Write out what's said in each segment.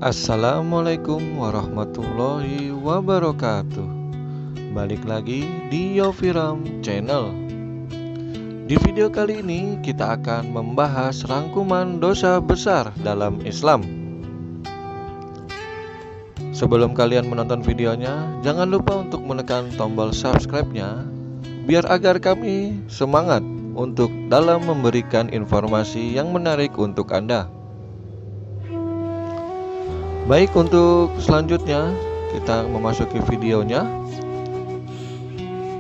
Assalamualaikum warahmatullahi wabarakatuh. Balik lagi di Yofiram Channel. Di video kali ini kita akan membahas rangkuman dosa besar dalam Islam. Sebelum kalian menonton videonya, jangan lupa untuk menekan tombol subscribe-nya biar agar kami semangat untuk dalam memberikan informasi yang menarik untuk Anda. Baik, untuk selanjutnya kita memasuki videonya.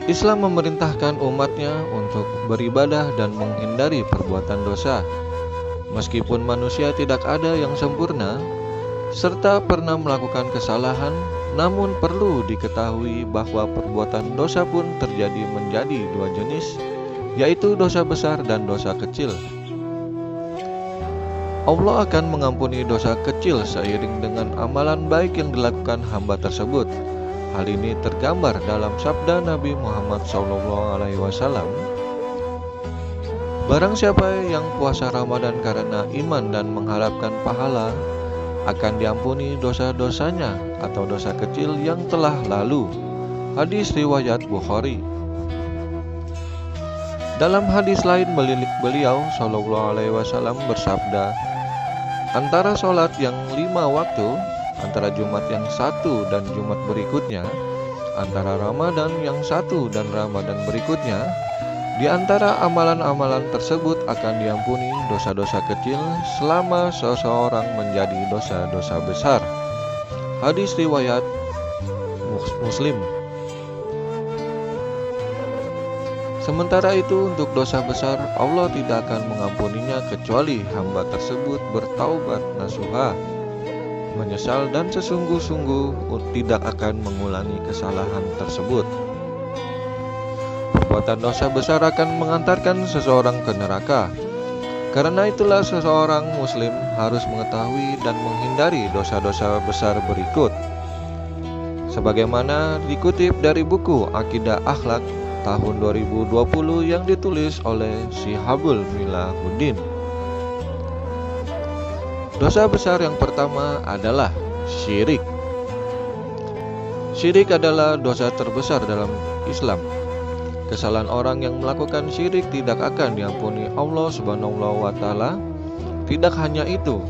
Islam memerintahkan umatnya untuk beribadah dan menghindari perbuatan dosa. Meskipun manusia tidak ada yang sempurna, serta pernah melakukan kesalahan, namun perlu diketahui bahwa perbuatan dosa pun terjadi menjadi dua jenis, yaitu dosa besar dan dosa kecil. Allah akan mengampuni dosa kecil seiring dengan amalan baik yang dilakukan hamba tersebut. Hal ini tergambar dalam sabda Nabi Muhammad SAW. Barang siapa yang puasa Ramadan karena iman dan mengharapkan pahala, akan diampuni dosa-dosanya atau dosa kecil yang telah lalu. Hadis riwayat Bukhari. Dalam hadis lain beliau SAW bersabda, antara sholat yang 5 waktu, antara Jumat yang 1 dan Jumat berikutnya, antara Ramadan yang 1 dan Ramadan berikutnya, di antara amalan-amalan tersebut akan diampuni dosa-dosa kecil selama seseorang menjadi dosa-dosa besar. Hadis riwayat Muslim. Sementara itu, untuk dosa besar Allah tidak akan mengampuninya kecuali hamba tersebut bertaubat nasuha, menyesal dan sesungguh-sungguh tidak akan mengulangi kesalahan tersebut. Perbuatan dosa besar akan mengantarkan seseorang ke neraka. Karena itulah seseorang muslim harus mengetahui dan menghindari dosa-dosa besar berikut. Sebagaimana dikutip dari buku Akidah Akhlak tahun 2020 yang ditulis oleh Syihabul Milahuddin. Dosa besar yang pertama adalah syirik. Syirik adalah dosa terbesar dalam Islam. Kesalahan orang yang melakukan syirik tidak akan diampuni Allah Subhanahu wa Ta'ala. Tidak hanya itu,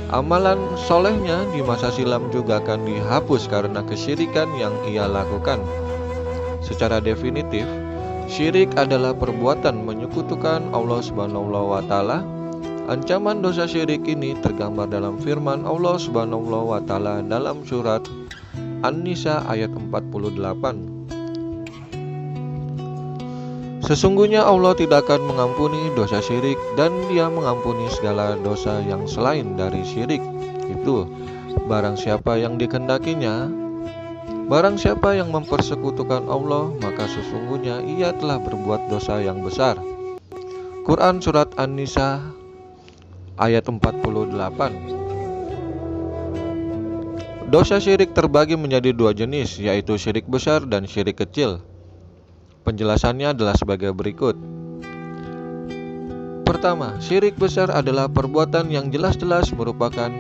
amalan solehnya di masa silam juga akan dihapus karena kesyirikan yang ia lakukan. Secara definitif, syirik adalah perbuatan menyekutukan Allah Subhanahu wa Ta'ala. Ancaman dosa syirik ini tergambar dalam firman Allah Subhanahu wa Ta'ala dalam surat An-Nisa ayat 48. Sesungguhnya Allah tidak akan mengampuni dosa syirik dan Dia mengampuni segala dosa yang selain dari syirik. Itu barang siapa yang dikehendakinya. Barang siapa yang mempersekutukan Allah, maka sesungguhnya ia telah berbuat dosa yang besar. Quran Surat An-Nisa ayat 48. Dosa syirik terbagi menjadi dua jenis, yaitu syirik besar dan syirik kecil. Penjelasannya adalah sebagai berikut. Pertama, syirik besar adalah perbuatan yang jelas-jelas merupakan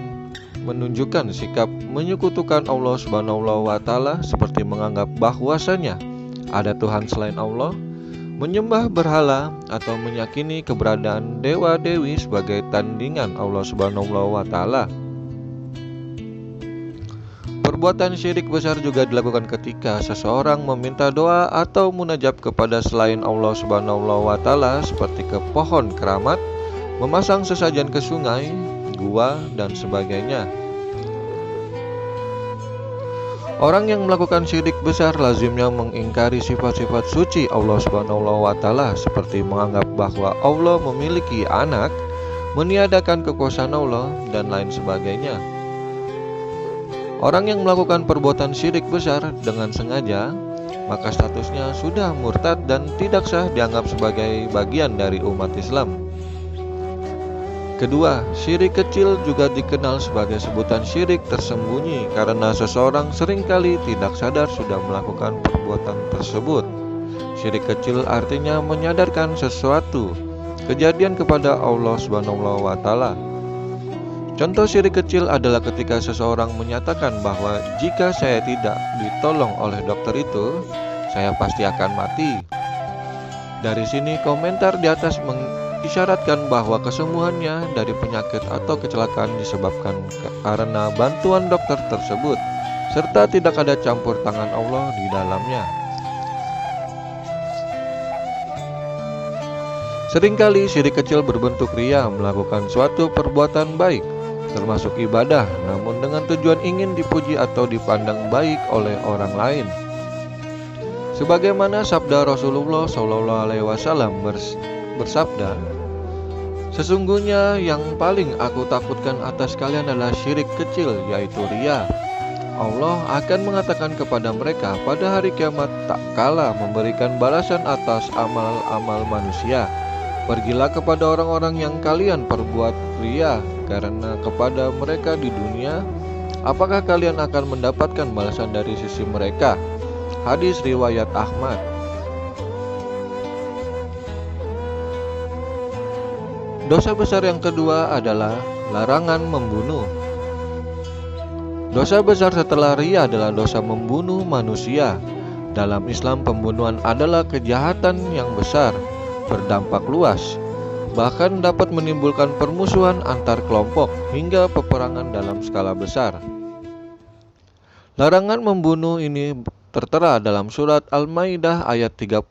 menunjukkan sikap menyekutukan Allah Subhanahu wa Ta'ala, seperti menganggap bahwasanya ada Tuhan selain Allah, menyembah berhala, atau meyakini keberadaan dewa-dewi sebagai tandingan Allah Subhanahu wa Ta'ala. Perbuatan syirik besar juga dilakukan ketika seseorang meminta doa atau munajat kepada selain Allah Subhanahu wa Ta'ala, seperti ke pohon keramat, memasang sesajen ke sungai, gua, dan sebagainya. Orang yang melakukan syirik besar lazimnya mengingkari sifat-sifat suci Allah Subhanahu wa Ta'ala, seperti menganggap bahwa Allah memiliki anak, meniadakan kekuasaan Allah, dan lain sebagainya. Orang yang melakukan perbuatan syirik besar dengan sengaja, maka statusnya sudah murtad dan tidak sah dianggap sebagai bagian dari umat Islam. Kedua, syirik kecil juga dikenal sebagai sebutan syirik tersembunyi karena seseorang seringkali tidak sadar sudah melakukan perbuatan tersebut. Syirik kecil artinya menyadarkan sesuatu kejadian kepada Allah Subhanahu wa Ta'ala. Contoh syirik kecil adalah ketika seseorang menyatakan bahwa jika saya tidak ditolong oleh dokter itu, saya pasti akan mati. Dari sini komentar di atas mengisyaratkan bahwa kesembuhannya dari penyakit atau kecelakaan disebabkan karena bantuan dokter tersebut, serta tidak ada campur tangan Allah di dalamnya. Seringkali syirik kecil berbentuk ria melakukan suatu perbuatan baik, termasuk ibadah, namun dengan tujuan ingin dipuji atau dipandang baik oleh orang lain. Sebagaimana sabda Rasulullah SAW bersabda, "Sesungguhnya yang paling aku takutkan atas kalian adalah syirik kecil, yaitu ria. Allah akan mengatakan kepada mereka pada hari kiamat tak kala memberikan balasan atas amal-amal manusia. Pergilah kepada orang-orang yang kalian perbuat ria karena kepada mereka di dunia, apakah kalian akan mendapatkan balasan dari sisi mereka?" Hadis riwayat Ahmad. Dosa besar yang kedua adalah larangan membunuh. Dosa besar setelah ria adalah dosa membunuh manusia. Dalam Islam, pembunuhan adalah kejahatan yang besar, berdampak luas, bahkan dapat menimbulkan permusuhan antar kelompok hingga peperangan dalam skala besar. Larangan membunuh ini tertera dalam surat Al-Maidah ayat 32.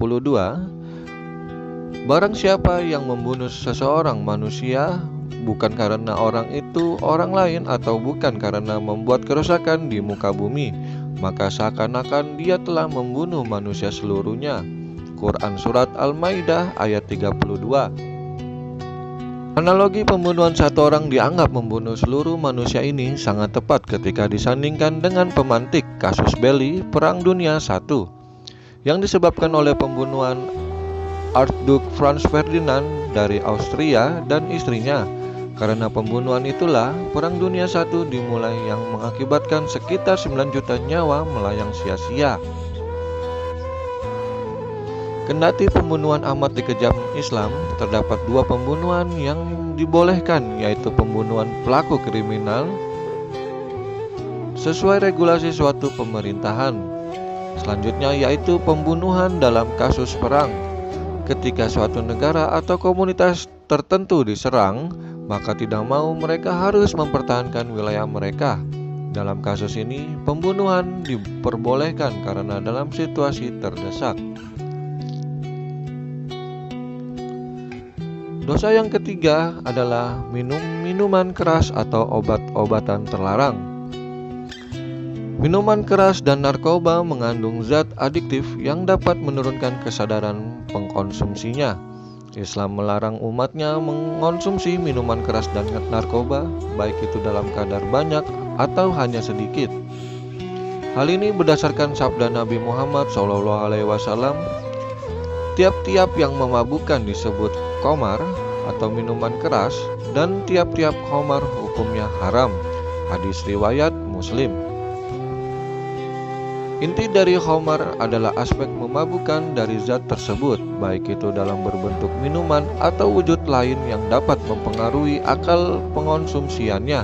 Barang siapa yang membunuh seseorang manusia bukan karena orang itu orang lain atau bukan karena membuat kerusakan di muka bumi, maka seakan-akan dia telah membunuh manusia seluruhnya. Quran Surat Al-Maidah ayat 32. Analogi pembunuhan satu orang dianggap membunuh seluruh manusia ini sangat tepat ketika disandingkan dengan pemantik kasus Belly Perang Dunia I yang disebabkan oleh pembunuhan Archduke Franz Ferdinand dari Austria dan istrinya. Karena pembunuhan itulah Perang Dunia I dimulai yang mengakibatkan sekitar 9 juta nyawa melayang sia-sia. Kendati pembunuhan amat dikejam Islam, terdapat dua pembunuhan yang dibolehkan, yaitu pembunuhan pelaku kriminal sesuai regulasi suatu pemerintahan. Selanjutnya yaitu pembunuhan dalam kasus perang. Ketika suatu negara atau komunitas tertentu diserang, maka tidak mau mereka harus mempertahankan wilayah mereka. Dalam kasus ini, pembunuhan diperbolehkan karena dalam situasi terdesak. Dosa yang ketiga adalah minum minuman keras atau obat-obatan terlarang. Minuman keras dan narkoba mengandung zat adiktif yang dapat menurunkan kesadaran pengkonsumsinya. Islam melarang umatnya mengonsumsi minuman keras dan narkoba, baik itu dalam kadar banyak atau hanya sedikit. Hal ini berdasarkan sabda Nabi Muhammad SAW, tiap-tiap yang memabukkan disebut khamar atau minuman keras, dan tiap-tiap khamar hukumnya haram. Hadis riwayat Muslim. Inti dari khamar adalah aspek memabukkan dari zat tersebut, baik itu dalam berbentuk minuman atau wujud lain yang dapat mempengaruhi akal pengonsumsiannya.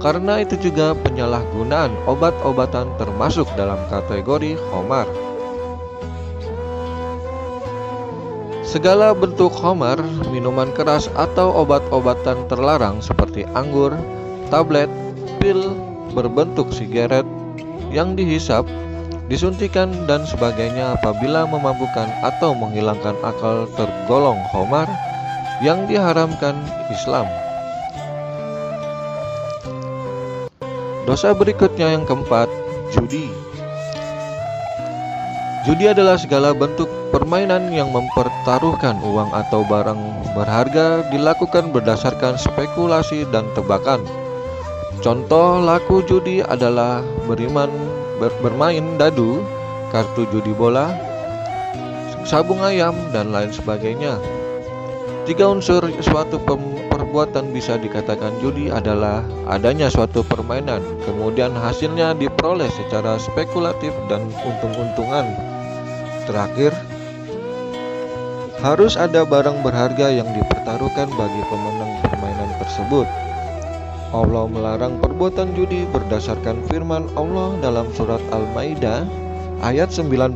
Karena itu juga penyalahgunaan obat-obatan termasuk dalam kategori khamar. Segala bentuk khamar, minuman keras atau obat-obatan terlarang seperti anggur, tablet, pil berbentuk sigaret yang dihisap, disuntikan dan sebagainya apabila memabukkan atau menghilangkan akal tergolong khamar yang diharamkan Islam. Dosa berikutnya yang keempat, judi. Judi adalah segala bentuk permainan yang mempertaruhkan uang atau barang berharga dilakukan berdasarkan spekulasi dan tebakan. Contoh laku judi adalah bermain dadu, kartu judi bola, sabung ayam, dan lain sebagainya. Tiga unsur suatu perbuatan bisa dikatakan judi adalah adanya suatu permainan, kemudian hasilnya diperoleh secara spekulatif dan untung-untungan. Terakhir, harus ada barang berharga yang dipertaruhkan bagi pemenang permainan tersebut. Allah melarang perbuatan judi berdasarkan firman Allah dalam surat Al-Maidah ayat 90.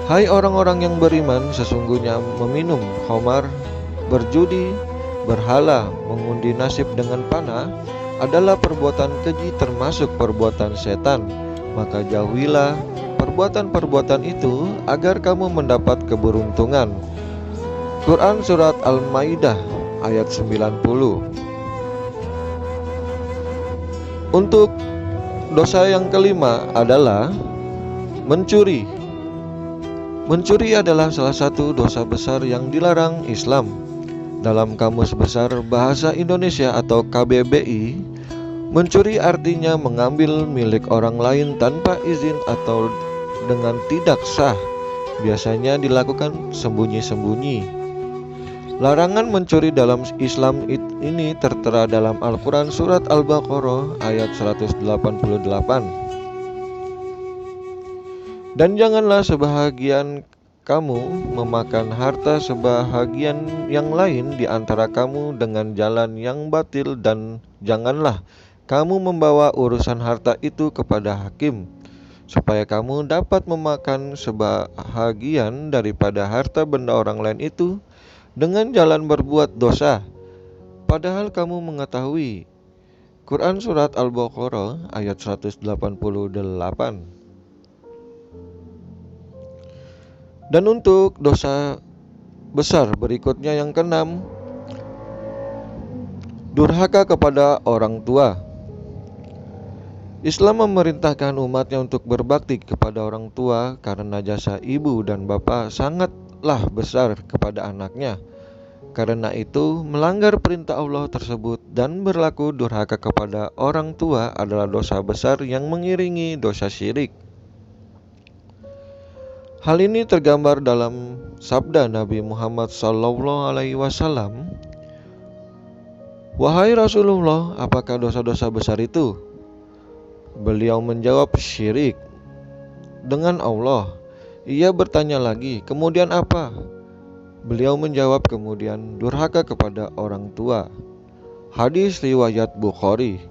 Hai orang-orang yang beriman, sesungguhnya meminum khamar, berjudi, berhala, mengundi nasib dengan panah adalah perbuatan keji termasuk perbuatan setan. Maka jauhilah perbuatan-perbuatan itu agar kamu mendapat keberuntungan. Quran Surat Al-Maidah ayat 90. Untuk dosa yang kelima adalah mencuri. Mencuri adalah salah satu dosa besar yang dilarang Islam. Dalam Kamus Besar Bahasa Indonesia atau KBBI, mencuri artinya mengambil milik orang lain tanpa izin atau dengan tidak sah. Biasanya dilakukan sembunyi-sembunyi. Larangan mencuri dalam Islam ini tertera dalam Al-Quran Surat Al-Baqarah ayat 188. Dan janganlah sebahagian kamu memakan harta sebahagian yang lain di antara kamu dengan jalan yang batil, dan janganlah kamu membawa urusan harta itu kepada hakim, supaya kamu dapat memakan sebahagian daripada harta benda orang lain itu dengan jalan berbuat dosa, padahal kamu mengetahui. Quran Surat Al-Baqarah ayat 188. Dan untuk dosa besar berikutnya yang keenam, durhaka kepada orang tua. Islam memerintahkan umatnya untuk berbakti kepada orang tua karena jasa ibu dan bapak sangatlah besar kepada anaknya. Karena itu, melanggar perintah Allah tersebut dan berlaku durhaka kepada orang tua adalah dosa besar yang mengiringi dosa syirik. Hal ini tergambar dalam sabda Nabi Muhammad SAW. Wahai Rasulullah, apakah dosa-dosa besar itu? Beliau menjawab, syirik dengan Allah. Ia bertanya lagi, kemudian apa? Beliau menjawab, kemudian durhaka kepada orang tua. Hadis riwayat Bukhari.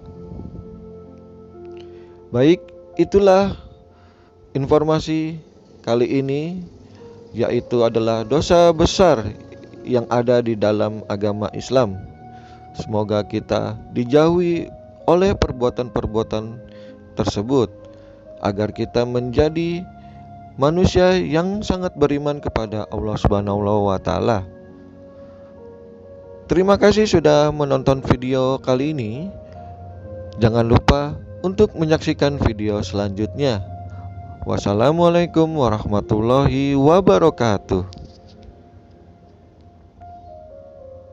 Baik, itulah informasi kali ini, yaitu adalah dosa besar yang ada di dalam agama Islam. Semoga kita dijauhi oleh perbuatan-perbuatan tersebut, agar kita menjadi manusia yang sangat beriman kepada Allah Subhanahu wa Ta'ala. Terima kasih sudah menonton video kali ini. Jangan lupa untuk menyaksikan video selanjutnya. Wassalamualaikum warahmatullahi wabarakatuh.